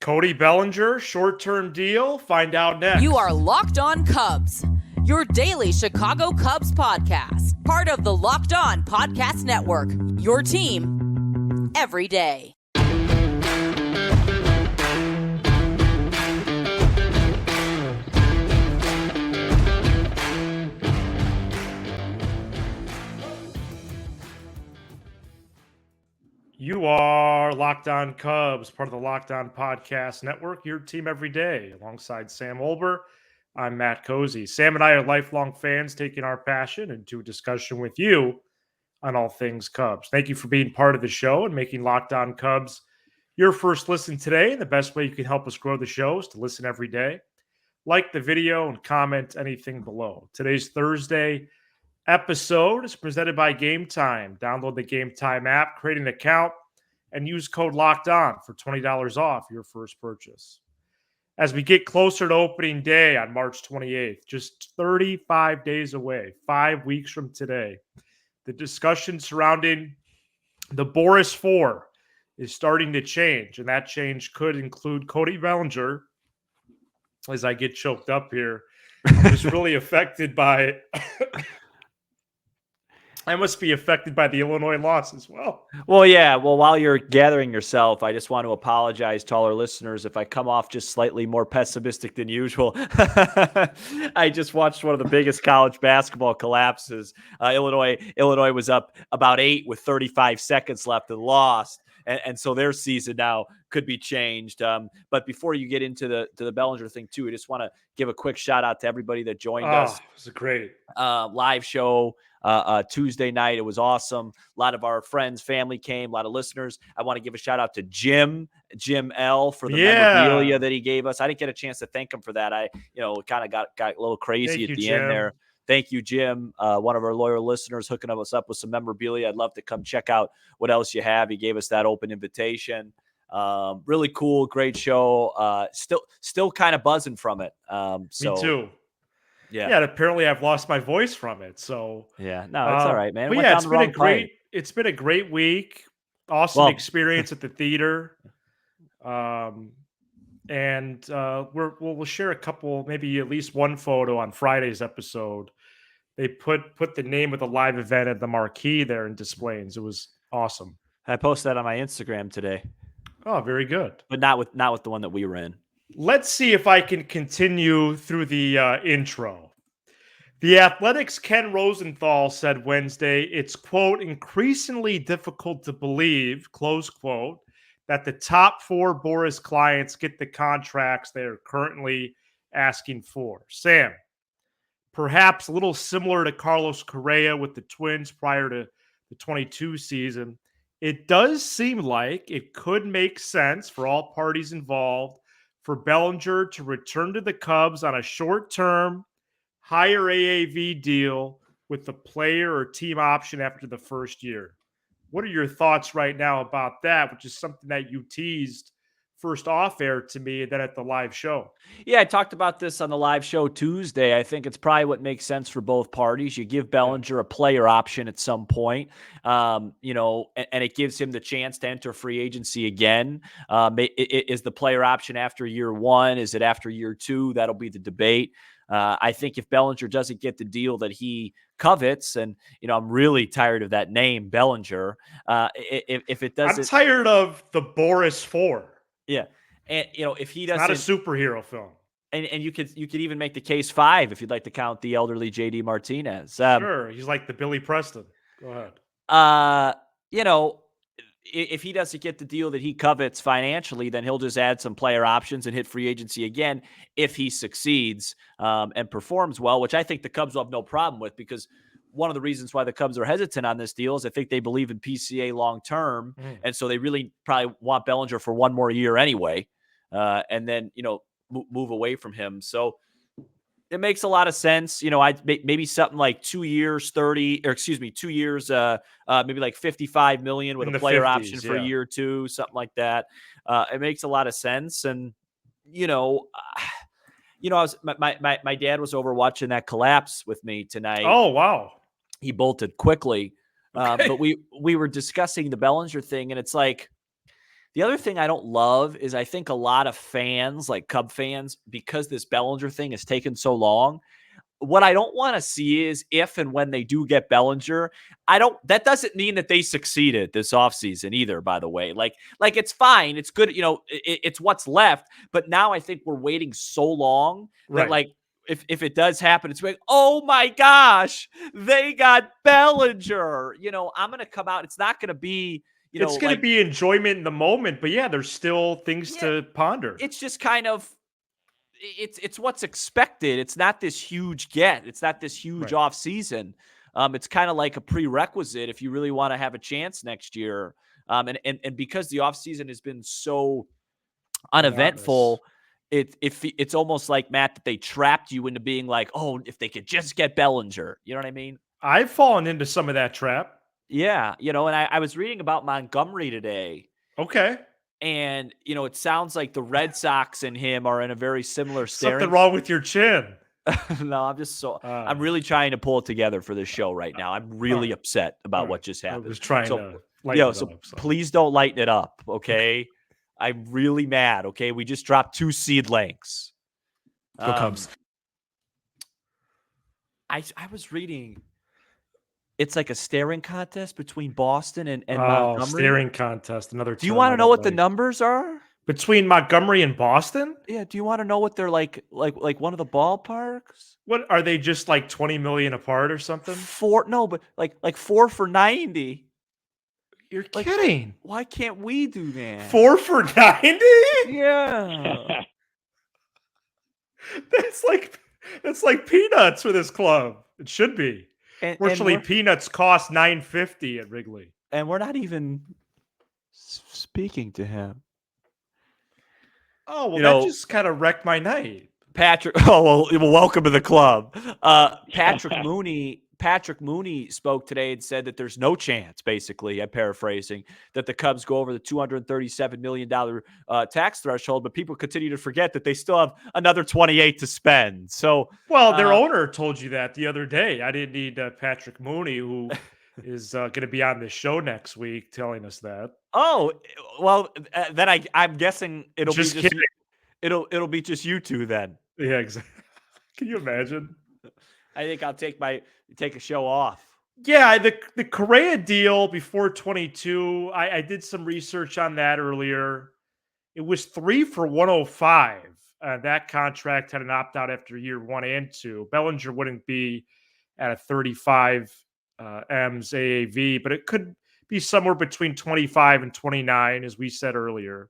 Cody Bellinger, short-term deal? Find out next. You are Locked On Cubs, your daily Chicago Cubs podcast. Part of the Locked On Podcast Network, your team every day. You are Locked On Cubs, part of the Locked On Podcast Network, your team every day. Alongside Sam Olber, I'm Matt Cozy. Sam and I are lifelong fans taking our passion into a discussion with you on all things Cubs. Thank you for being part of the show and making Locked On Cubs your first listen today. And the best way you can help us grow the show is to listen every day. Like the video and comment anything below. Today's Thursday episode is presented by Game Time. Download the Game Time app, create an account, and use code Locked On for $20 off your first purchase. As we get closer to opening day on March 28th, just 35 days away, 5 weeks from today, the discussion surrounding the Boris 4 is starting to change, and that change could include Cody Bellinger, as I get choked up here, is really affected by I must be affected by the Illinois loss as well. Well, yeah. Well, while you're gathering yourself, I just want to apologize to all our listeners if I come off just slightly more pessimistic than usual. I just watched one of the biggest college basketball collapses. Illinois was up about 8 with 35 seconds left and lost. And so their season now could be changed. But before you get into the Bellinger thing, too, I just want to give a quick shout out to everybody that joined us. It was a great live show. Tuesday night. It was awesome. A lot of our friends, family came, a lot of listeners. I want to give a shout out to Jim L for the memorabilia that he gave us. I didn't get a chance to thank him for that. I, kind of got a little crazy at the end there. Thank you, Jim. One of our loyal listeners hooking us up with some memorabilia. I'd love to come check out what else you have. He gave us that open invitation. Really cool. Great show. Still kind of buzzing from it. Me too. Yeah, and apparently I've lost my voice from it. So yeah, no, it's all right, man. But yeah, it's been a great week. Awesome experience at the theater. We'll share a couple, maybe at least one photo on Friday's episode. They put the name of the live event at the marquee there in displays. It was awesome. I posted that on my Instagram today. Oh, very good. But not with the one that we were in. Let's see if I can continue through the intro. The Athletics' Ken Rosenthal said Wednesday, it's, quote, increasingly difficult to believe, close quote, that the top 4 Boris clients get the contracts they are currently asking for. Sam, perhaps a little similar to Carlos Correa with the Twins prior to the 22 season, it does seem like it could make sense for all parties involved for Bellinger to return to the Cubs on a short-term, higher AAV deal with the player or team option after the first year. What are your thoughts right now about that, which is something that you teased first off air to me and then at the live show? Yeah, I talked about this on the live show Tuesday. I think it's probably what makes sense for both parties. You give Bellinger a player option at some point, and it gives him the chance to enter free agency again. Is the player option after year 1? Is it after year 2? That'll be the debate. I think if Bellinger doesn't get the deal that he covets, and I'm really tired of that name, Bellinger. If it doesn't, I'm tired of the Boris 4. Yeah. And, if he doesn't, not a superhero film. And you could even make the case 5 if you'd like to count the elderly JD Martinez. Sure. He's like the Billy Preston. Go ahead. If he doesn't get the deal that he covets financially, then he'll just add some player options and hit free agency again if he succeeds and performs well, which I think the Cubs will have no problem with, because one of the reasons why the Cubs are hesitant on this deal is I think they believe in PCA long-term. And so they really probably want Bellinger for one more year anyway. And then, move away from him. So it makes a lot of sense. Maybe something like 2 years, 2 years, maybe like $55 million with a player 50s, option for year 2, something like that. It makes a lot of sense. And, my dad was over watching that collapse with me tonight. Oh, wow. He bolted quickly. Okay. But we were discussing the Bellinger thing, and it's like, The other thing I don't love is I think a lot of fans, like Cub fans, because this Bellinger thing has taken so long, what I don't want to see is if and when they do get Bellinger, that doesn't mean that they succeeded this offseason either, by the way. Like it's fine. It's good. It's what's left. But now I think we're waiting so long that like, if it does happen, it's like, oh my gosh, they got Bellinger. I'm going to come out. It's not going to be, it's going to be enjoyment in the moment, but yeah, there's still things to ponder. It's just kind of, it's what's expected. It's not this huge get. It's not this huge off season. It's kind of like a prerequisite if you really want to have a chance next year. And because the off season has been so uneventful, it's almost like, Matt, that they trapped you into being like, oh, if they could just get Bellinger, you know what I mean? I've fallen into some of that trap. Yeah. And I was reading about Montgomery today. Okay. And, it sounds like the Red Sox and him are in a very similar Something wrong with your chin. No, I'm just I'm really trying to pull it together for this show right now. I'm really upset about what just happened. I was trying to lighten it up. So please don't lighten it up, okay? I'm really mad, okay? We just dropped 2 seedlings. Go Cubs. I was reading. It's like a staring contest between Boston and Montgomery. Staring contest. Another. Do you want to know what the numbers are between Montgomery and Boston? Yeah. Do you want to know what they're like one of the ballparks? What are they? Just like 20 million apart or something? 4? No, but like 4 for 90. You're kidding. Why can't we do that? 4 for 90? Yeah. That's like peanuts for this club. It should be. Virtually peanuts cost $9.50 at Wrigley. And we're not even speaking to him. Oh, well, that just kind of wrecked my night. Patrick. Oh, well, welcome to the club. Patrick Mooney spoke today and said that there's no chance, basically, I'm paraphrasing, that the Cubs go over the $237 million tax threshold, but people continue to forget that they still have another 28 to spend. So, well, their owner told you that the other day. I didn't need Patrick Mooney, who is going to be on this show next week, telling us that. Oh, well, then I'm guessing it'll just be just it'll be just you two then. Yeah, exactly. Can you imagine? I think I'll take a show off. Yeah, the Correa deal before 22, I did some research on that earlier. It was 3 for 105. That contract had an opt-out after year 1 and 2. Bellinger wouldn't be at a 35 M's AAV, but it could be somewhere between 25 and 29, as we said earlier.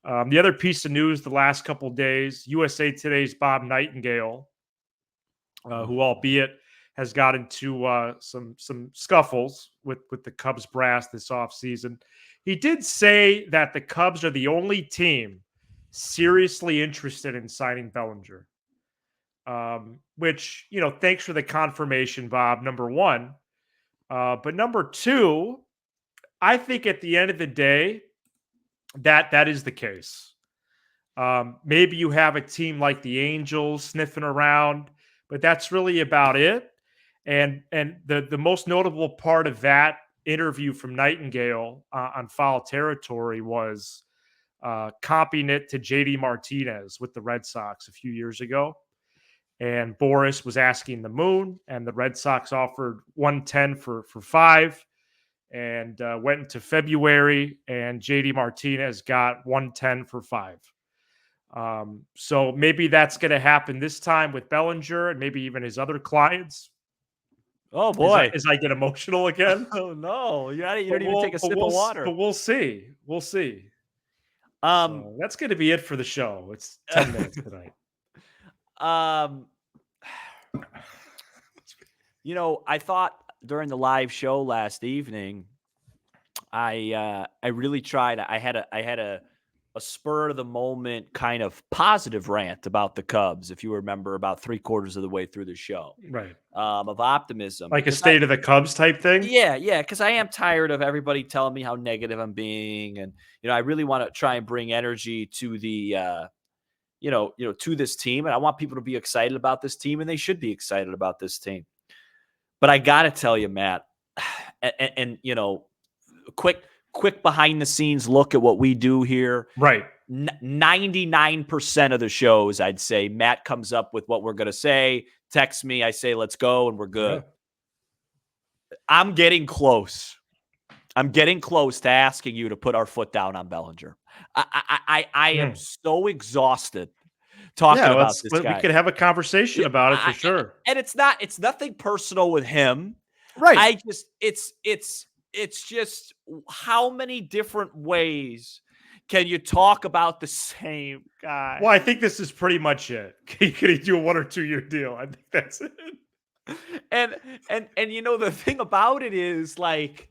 The other piece of news the last couple of days, USA Today's Bob Nightingale, who albeit has got into some scuffles with the Cubs brass this offseason. He did say that the Cubs are the only team seriously interested in signing Bellinger, which, thanks for the confirmation, Bob, number one. But number two, I think at the end of the day, that is the case. Maybe you have a team like the Angels sniffing around, but that's really about it. And the most notable part of that interview from Nightingale on Foul Territory was comping it to JD Martinez with the Red Sox a few years ago. And Boris was asking the moon, and the Red Sox offered 110 for 5, and went into February, and JD Martinez got 110 for 5. So maybe that's going to happen this time with Bellinger and maybe even his other clients. Oh boy, as I get emotional again. Oh no, you don't even take a sip of water. But we'll see. We'll see. So that's going to be it for the show. It's 10 minutes tonight. I thought during the live show last evening, I really tried. I had a spur of the moment kind of positive rant about the Cubs, if you remember, about 3/4 of the way through the show. Right. Of optimism. Like a state of the Cubs type thing? Yeah, because I am tired of everybody telling me how negative I'm being. And, I really want to try and bring energy to the, to this team. And I want people to be excited about this team, and they should be excited about this team. But I got to tell you, Matt, and quick quick behind the scenes look at what we do here. Right. 99% of the shows, I'd say, Matt comes up with what we're going to say, texts me, I say, let's go, and we're good. Yeah. I'm getting close. I'm getting close to asking you to put our foot down on Bellinger. I am so exhausted talking about this guy. We could have a conversation about it for sure. And it's nothing personal with him. Right. It's just how many different ways can you talk about the same guy? Well, I think this is pretty much it. Can he do a 1 or 2 year deal? I think that's it. And the thing about it is, like,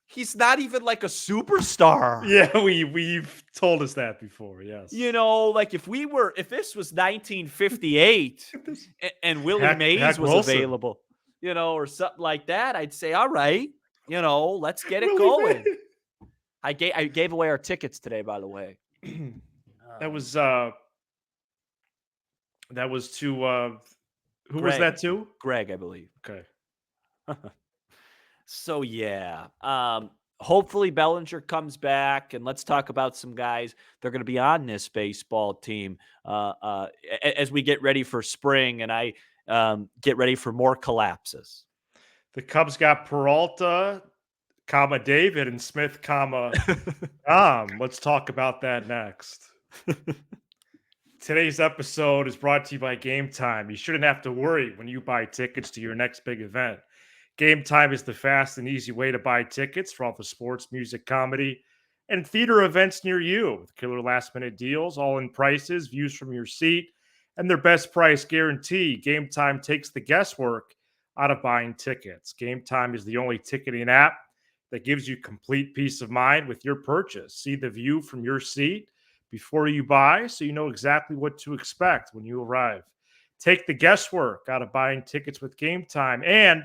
he's not even like a superstar. Yeah, we've told us that before. Yes. Like if this was 1958 and Willie Mays was Wilson. available, or something like that, I'd say, all right, let's get it going. I gave away our tickets today, by the way. That was to who Greg. was that to? Greg, I believe. Okay. So yeah, hopefully Bellinger comes back, and let's talk about some guys. They're going to be on this baseball team as we get ready for spring, and I get ready for more collapses. The Cubs got Peralta, David, and Smith, Let's talk about that next. Today's episode is brought to you by Game Time. You shouldn't have to worry when you buy tickets to your next big event. Game Time is the fast and easy way to buy tickets for all the sports, music, comedy, and theater events near you. With killer last-minute deals, all-in prices, views from your seat, and their best price guarantee. Game Time takes the guesswork out of buying tickets. Game Time is the only ticketing app that gives you complete peace of mind with your purchase. See the view from your seat before you buy, so you know exactly what to expect when you arrive. Take the guesswork out of buying tickets with Game Time, and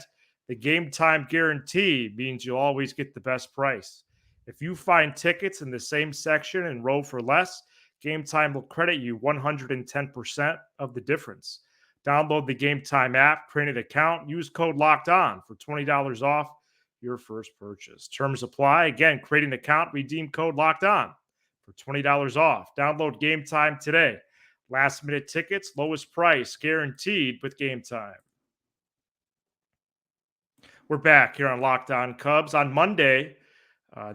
the Game Time guarantee means you'll always get the best price. If you find tickets in the same section and row for less, Game Time will credit you 110% of the difference. Download the Game Time app, create an account, use code LOCKEDON for $20 off your first purchase. Terms apply. Again, create an account, redeem code LOCKEDON for $20 off. Download Game Time today. Last minute tickets, lowest price, guaranteed with Game Time. We're back here on Locked On Cubs. On Monday,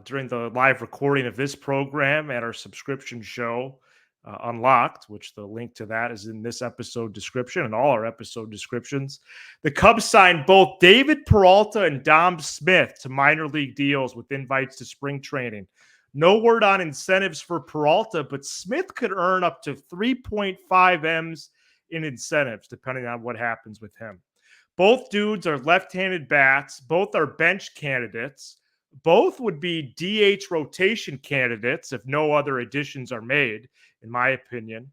during the live recording of this program at our subscription show, Unlocked, which the link to that is in this episode description and all our episode descriptions, the Cubs signed both David Peralta and Dom Smith to minor league deals with invites to spring training. No word on incentives for Peralta, but Smith could earn up to 3.5 M's in incentives, depending on what happens with him. Both dudes are left-handed bats. Both are bench candidates. Both would be DH rotation candidates if no other additions are made, in my opinion.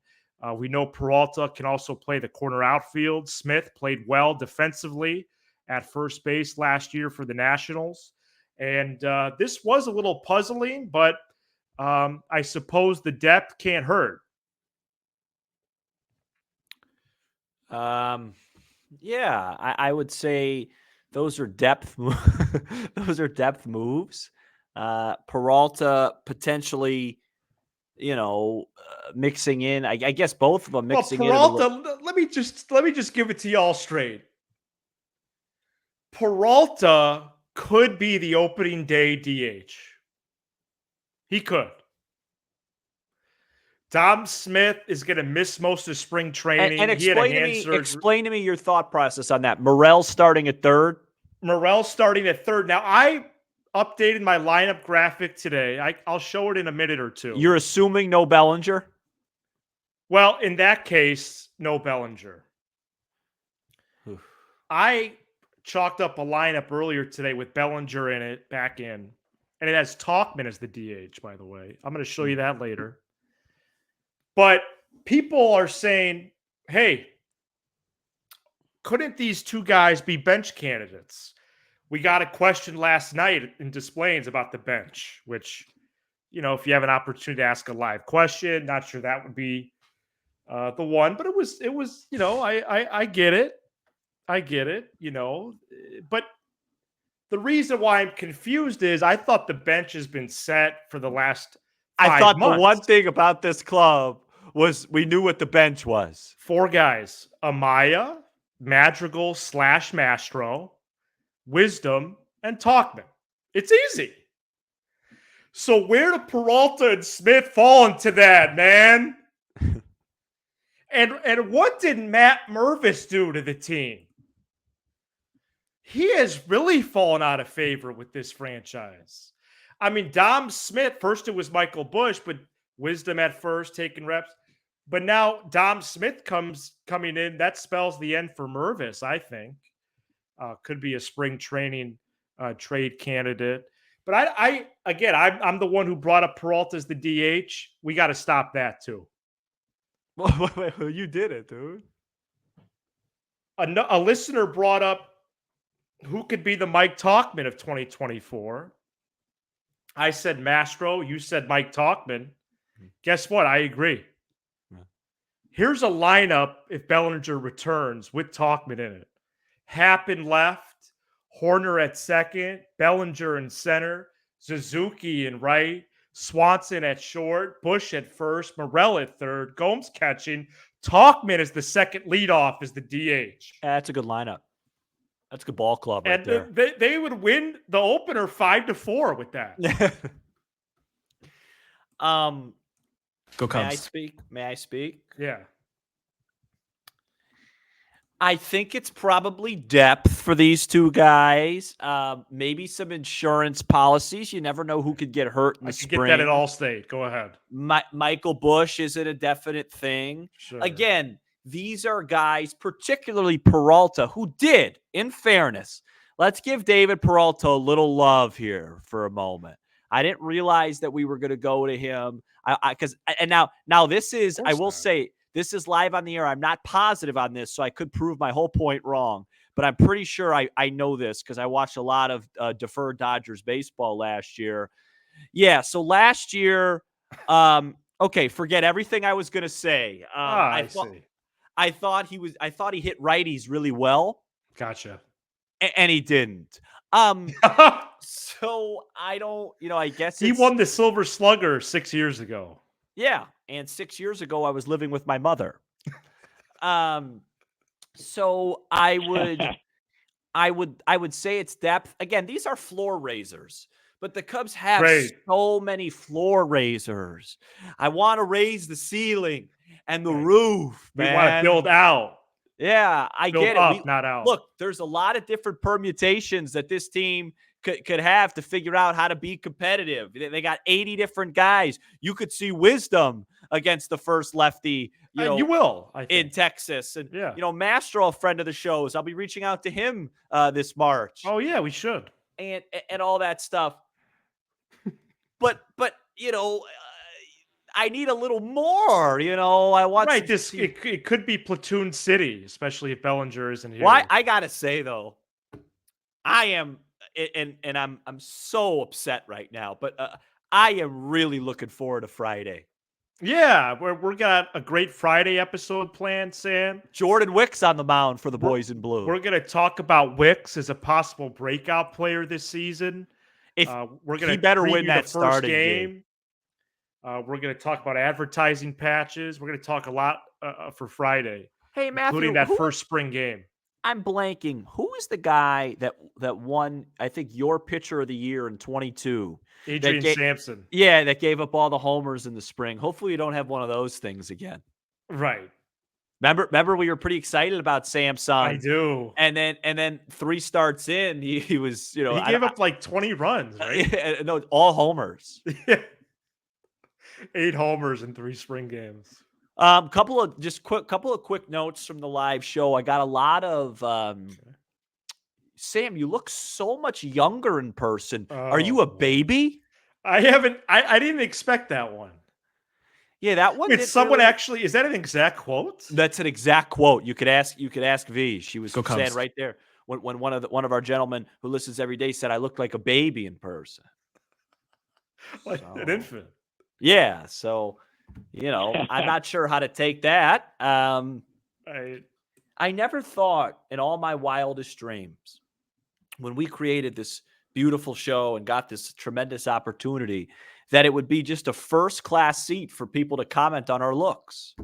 We know Peralta can also play the corner outfield. Smith played well defensively at first base last year for the Nationals. And this was a little puzzling, but I suppose the depth can't hurt. Yeah, I would say those are depth those are depth moves. Peralta potentially, mixing in. I guess both of them mixing Peralta, let me just give it to you all straight. Peralta could be the opening day DH. He could. Dom Smith is going to miss most of spring training. And explain to me your thought process on that. Morel starting at third? Morel starting at third. Now, I updated my lineup graphic today. I'll show it in a minute or two. You're assuming no Bellinger? Well, in that case, no Bellinger. I chalked up a lineup earlier today with Bellinger in it, back in. And it has Talkman as the DH, by the way. I'm going to show you that later. But people are saying, hey, couldn't these two guys be bench candidates? We got a question last night in Displays about the bench, which, if you have an opportunity to ask a live question, not sure that would be the one, but it was, I get it. I get it, but The reason why I'm confused is I thought the bench has been set for the last 5 I thought months. the one thing about this club was we knew what the bench was. 4 guys: Amaya, Madrigal / Mastro, Wisdom, and Talkman. It's easy. So where do Peralta and Smith fall into that, man? And what did Matt Mervis do to the team? He has really fallen out of favor with this franchise. I mean, Dom Smith, first it was Michael Bush, but Wisdom at first taking reps. But now Dom Smith coming in. That spells the end for Mervis, I think. Could be a spring training trade candidate. But I'm the one who brought up Peralta as the DH. We got to stop that too. Wait, you did it, dude. A listener brought up who could be the Mike Talkman of 2024. I said Mastro. You said Mike Talkman. Guess what? I agree. Yeah. Here's a lineup if Bellinger returns with Talkman in it. Happen left, Horner at second, Bellinger in center, Suzuki in right, Swanson at short, Bush at first, Morel at third, Gomes catching, Talkman as the second leadoff as the DH. That's a good lineup. That's a good ball club right there. They would win the opener 5-4 with that. Go Cubs. May I speak? Yeah. I think it's probably depth for these two guys. Maybe some insurance policies. You never know who could get hurt in the spring. Get that at Allstate. Go ahead. Michael Bush isn't a definite thing. Sure. Again, these are guys, particularly Peralta, who did, in fairness, let's give David Peralta a little love here for a moment. I didn't realize that we were going to go to him. Now this is, I will say, this is live on the air. I'm not positive on this, so I could prove my whole point wrong. But I'm pretty sure I know this because I watched a lot of deferred Dodgers baseball last year. Yeah, so last year, okay, forget everything I was going to say. I thought he hit righties really well. Gotcha. And he didn't. So I don't, I guess he won the Silver Slugger 6 years ago. Yeah, and 6 years ago I was living with my mother. So I would say it's depth. Again, these are floor raisers, but the Cubs have so many floor raisers. I want to raise the ceiling and the roof. We want to build out. Yeah, I build get up, it. Not out. Look, there's a lot of different permutations that this team could have to figure out how to be competitive. They got 80 different guys. You could see Wisdom against the first lefty, you will, I think, in Texas. And, Mastro, a friend of the shows, I'll be reaching out to him this March. Oh, yeah, we should. And all that stuff. But I need a little more, I want it could be Platoon City, especially if Bellinger isn't here. Well, I gotta say though, I am and I'm so upset right now, but I am really looking forward to Friday. Yeah, we're got a great Friday episode planned, Sam. Jordan Wicks on the mound for the boys in blue. We're gonna talk about Wicks as a possible breakout player this season. We're gonna better win that first starting game. We're going to talk about advertising patches. We're going to talk a lot for Friday. Hey, Matthew, including that first spring game. I'm blanking. Who is the guy that won, I think, your pitcher of the year in 22? Adrian Sampson. Yeah, that gave up all the homers in the spring. Hopefully you don't have one of those things again. Right. Remember we were pretty excited about Sampson. I do. And then 3 starts in, he was, he gave up like 20 runs, right? No, all homers. Yeah. 8 homers in 3 spring games. Couple of quick notes from the live show. I got a lot of Sam, you look so much younger in person. Are you a baby? I didn't expect that one. Yeah, that one. It's someone actually. Is that an exact quote? That's an exact quote. You could ask V. She was Go saying Cubs. right there when one of our gentlemen who listens every day said I looked like a baby in person. Like an infant. Yeah, so I'm not sure how to take that. I never thought in all my wildest dreams when we created this beautiful show and got this tremendous opportunity, that it would be just a first-class seat for people to comment on our looks.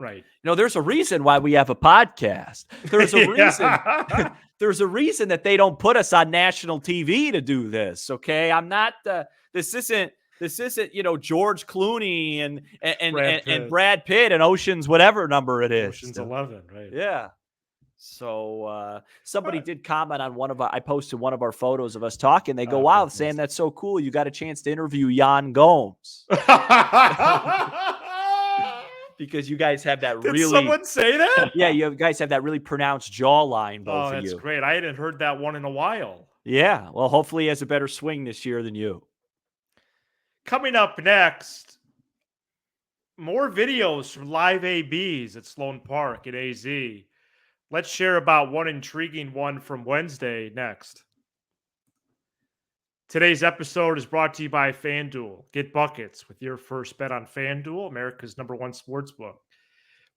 Right. There's a reason why we have a podcast. There's a reason. There's a reason that they don't put us on national TV to do this. Okay, I'm not. This isn't. George Clooney and Brad Pitt and Ocean's whatever number it is. Ocean's 11, right? Yeah. So somebody did comment on I posted one of our photos of us talking. They go, "Wow, Sam, that's so cool. You got a chance to interview Jan Gomes." Because you guys have that Did someone say that? Yeah, you guys have that really pronounced jawline, both of you. Oh, that's great. I hadn't heard that one in a while. Yeah, well, hopefully he has a better swing this year than you. Coming up next, more videos from live ABs at Sloan Park at AZ. Let's share about one intriguing one from Wednesday next. Today's episode is brought to you by FanDuel. Get buckets with your first bet on FanDuel, America's #1 sportsbook.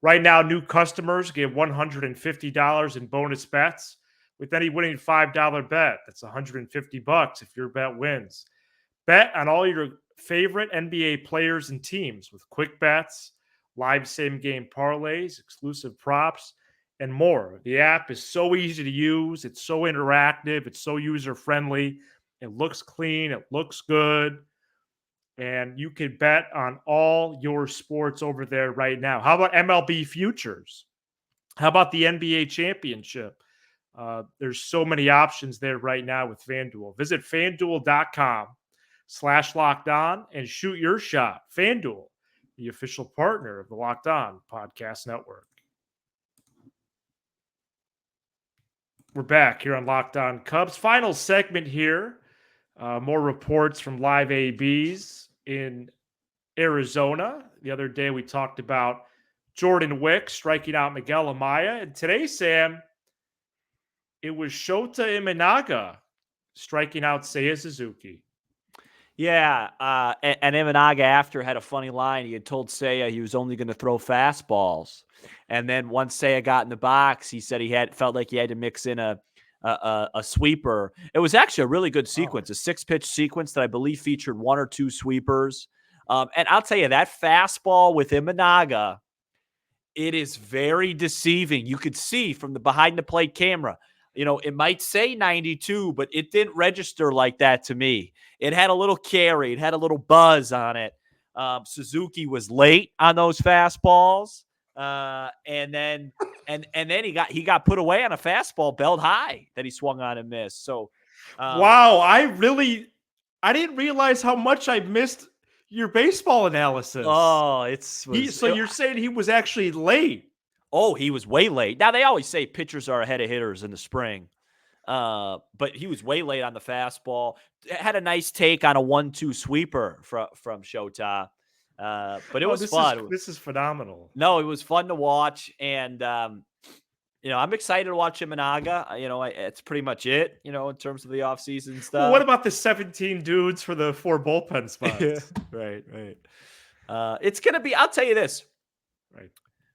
Right now, new customers get $150 in bonus bets with any winning $5 bet. That's $150 if your bet wins. Bet on all your favorite NBA players and teams with quick bets, live same-game parlays, exclusive props, and more. The app is so easy to use. It's so interactive. It's so user-friendly. It looks clean. It looks good. And you can bet on all your sports over there right now. How about MLB futures? How about the NBA championship? There's so many options there right now with FanDuel. Visit FanDuel.com/LockedOn and shoot your shot. FanDuel, the official partner of the Locked On Podcast Network. We're back here on Locked On Cubs. Final segment here. More reports from live ABs in Arizona. The other day we talked about Jordan Wick striking out Miguel Amaya. And today, Sam, it was Shota Imanaga striking out Seiya Suzuki. Yeah, and Imanaga after had a funny line. He had told Seiya he was only going to throw fastballs. And then once Seiya got in the box, he said felt like he had to mix in a sweeper. It was actually a really good sequence, a 6-pitch sequence that I believe featured 1 or 2 sweepers. And I'll tell you, that fastball with Imanaga, it is very deceiving. You could see from the behind the plate camera, it might say 92, but it didn't register like that to me. It had a little carry. It had a little buzz on it. Suzuki was late on those fastballs. And then he got put away on a fastball belt high that he swung on and missed. So, wow, I didn't realize how much I missed your baseball analysis. Oh, you're saying he was actually late? Oh, he was way late. Now they always say pitchers are ahead of hitters in the spring, but he was way late on the fastball. Had a nice take on a 1-2 sweeper from Shota. But it was fun. This is phenomenal. No, it was fun to watch. And, I'm excited to watch Imanaga. It's pretty much it, in terms of the offseason stuff. Well, what about the 17 dudes for the 4 bullpen spots? Right. It's going to be, I'll tell you this. Right.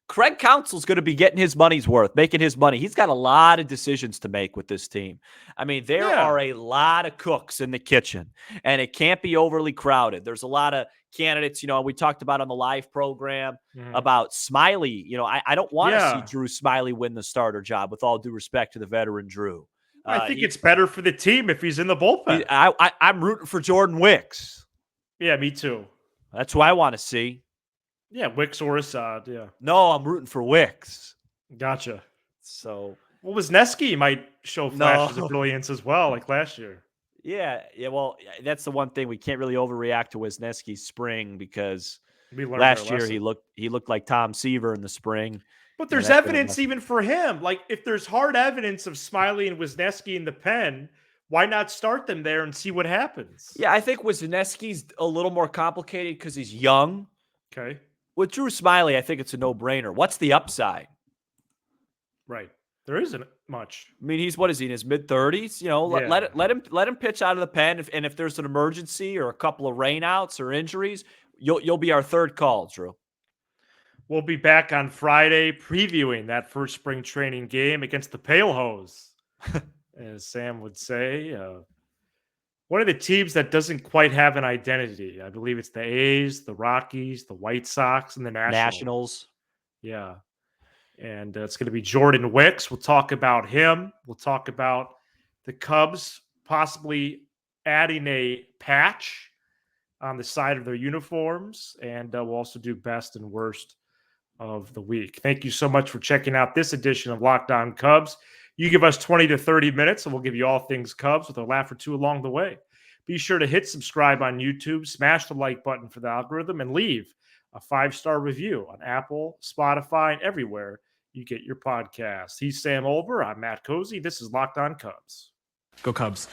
Craig Counsell's going to be getting his money's worth, making his money. He's got a lot of decisions to make with this team. I mean, there are a lot of cooks in the kitchen, and it can't be overly crowded. There's a lot of candidates, we talked about on the live program about Smiley. I don't want to see Drew Smiley win the starter job, with all due respect to the veteran Drew. I think it's better for the team if he's in the bullpen. I'm rooting for Jordan Wicks. Yeah, me too. That's who I want to see. Yeah, Wicks or Assad, yeah. No, I'm rooting for Wicks. Gotcha. So, Wisniewski might show flashes of brilliance as well, like last year. Yeah. Well, that's the one thing. We can't really overreact to Wisniewski's spring because last year he looked like Tom Seaver in the spring. But there's evidence even for him. Like, if there's hard evidence of Smiley and Wisniewski in the pen, why not start them there and see what happens? Yeah, I think Wisniewski's a little more complicated because he's young. Okay. With Drew Smiley, I think it's a no-brainer. What's the upside? Right. There isn't much. I mean, he's in his mid-30s? Let him pitch out of the pen, and if there's an emergency or a couple of rainouts or injuries, you'll be our third call, Drew. We'll be back on Friday previewing that first spring training game against the Pale Hose, as Sam would say. one of the teams that doesn't quite have an identity. I believe it's the A's, the Rockies, the White Sox, and the Nationals. Yeah. And it's going to be Jordan Wicks. We'll talk about him. We'll talk about the Cubs possibly adding a patch on the side of their uniforms. And we'll also do best and worst of the week. Thank you so much for checking out this edition of Locked On Cubs. You give us 20 to 30 minutes, and we'll give you all things Cubs with a laugh or two along the way. Be sure to hit subscribe on YouTube, smash the like button for the algorithm, and leave a 5-star review on Apple, Spotify, and everywhere you get your podcasts. He's Sam Olber. I'm Matt Cozy. This is Locked On Cubs. Go Cubs.